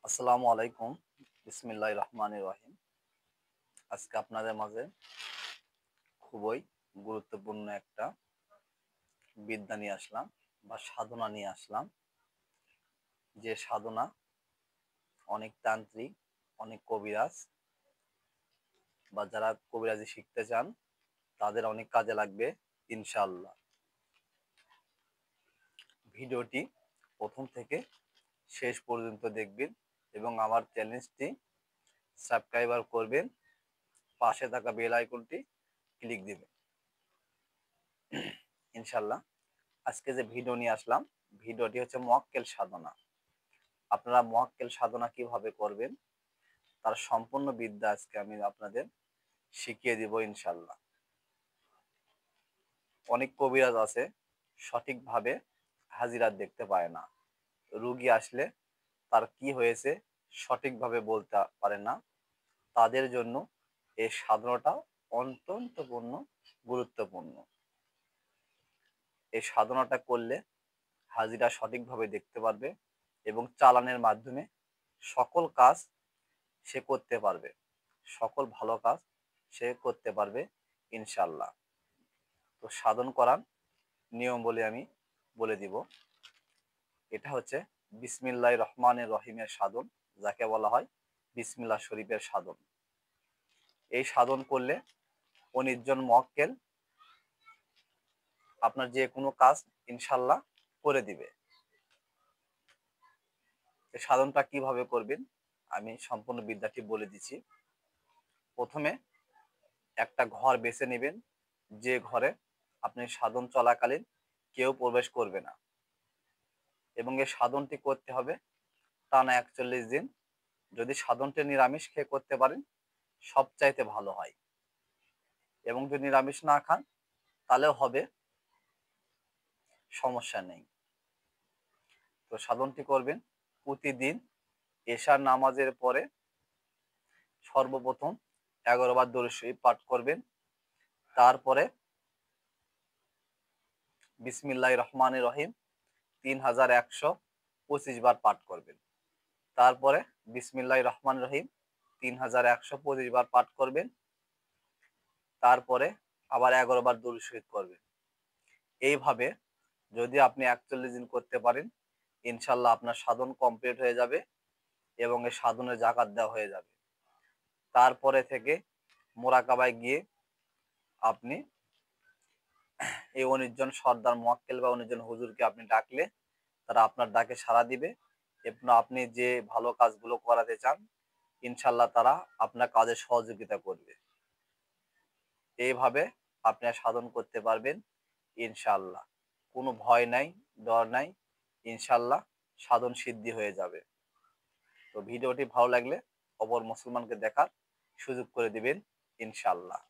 আসসালামু আলাইকুম। বিসমিল্লাহির রহমানির রহিম। আজকে আপনাদের মাঝে খুবই গুরুত্বপূর্ণ একটা বিদ্যা নিয়ে আসলাম বা সাধনা নিয়ে আসলাম। যে সাধনা অনেক তান্ত্রিক, অনেক কবিরাজ বা যারা কবিরাজি শিখতে চান তাদের অনেক কাজে লাগবে ইনশাআল্লাহ। ভিডিওটি প্রথম থেকে শেষ পর্যন্ত দেখবেন এবং আমার চ্যানেলটি সাবস্ক্রাইবার করবেন, পাশে থাকা বেল আইকনটি ক্লিক দিবেন ইনশাআল্লাহ। আজকে যে ভিডিও নিয়ে আসলাম, ভিডিওটি হচ্ছে মুআক্কেল সাধনা। আপনারা মুআক্কেল সাধনা কিভাবে করবেন তার সম্পূর্ণ বিদ্যা আজকে আমি আপনাদের শিখিয়ে দিব ইনশাআল্লাহ। অনেক কবিরাজ আছে সঠিকভাবে হাজিরাত দেখতে পায় না, রুগী আসলে তার কি হয়েছে সঠিকভাবে বলতে পারে না। তাদের জন্য এই সাধনাটা অত্যন্তপূর্ণ গুরুত্বপূর্ণ। এই সাধনাটা করলে হাজিরা সঠিকভাবে দেখতে পারবে এবং চালানের মাধ্যমে সকল কাজ সে করতে পারবে, সকল ভালো কাজ সে করতে পারবে ইনশাল্লাহ। তো সাধন করার নিয়ম বলে আমি বলে দিব। এটা হচ্ছে বিসমিল্লাহির রহমানির রহিমের সাধন, যাকে বলা হয় বিসমিল্লাহ শরীফের সাধন। এই সাধন করলে ও নির্জন মুআক্কেল আপনার যে কোনো কাজ ইনশাল্লাহ করে দিবে। এই সাধনটা কিভাবে করবেন আমি সম্পূর্ণ বিদ্যাটি বলে দিচ্ছি। প্রথমে একটা ঘর বেছে নেবেন, যে ঘরে আপনি সাধন চলাকালীন কেউ প্রবেশ করবে না, এবং এই সাধনটি করতে হবে টানা ৪১ দিন। যদি সাধনটি নিরামিষ খেয়ে করতে পারেন সবচাইতে ভালো হয়, এবং যদি নিরামিষ না খান তাহলেও হবে, সমস্যা নেই। তো সাধনটি করবেন প্রতিদিন এশার নামাজের পরে সর্বপ্রথম ১১ বার দরুদ শরীফ পাঠ করবেন। তারপরে বিসমিল্লাহির রহমানির রহিম ৩১২৫ বার পাঠ করবেন। তারপরে বিসমিল্লাহির রহমানির রহিম ৩১২৫ বার পাঠ করবেন। তারপরে আবার ১১ বার দরুদ শরীফ করবেন। এইভাবে যদি আপনি ৪১ দিন করতে পারেন ইনশাল্লাহ আপনার সাধন কমপ্লিট হয়ে যাবে এবং এই সাধনের জাকাত দেওয়া হয়ে যাবে। তারপরে থেকে মোরাকাবায় গিয়ে আপনি এই ১৯ জন সর্দার মুআক্কেল বা ১৯ জন হুজুরকে আপনি ডাকলে তারা আপনার ডাকে সাড়া দিবে এবং আপনি যে ভালো কাজগুলো করাতে চান ইনশাল্লাহ তারা আপনার কাজে সহযোগিতা করবে। এইভাবে আপনি সাধন করতে পারবেন ইনশাল্লাহ। কোনো ভয় নাই, ডর নাই, ইনশাল্লাহ সাধন সিদ্ধি হয়ে যাবে। তো ভিডিওটি ভালো লাগলে অপর মুসলমানকে দেখার সুযোগ করে দিবেন ইনশাল্লাহ।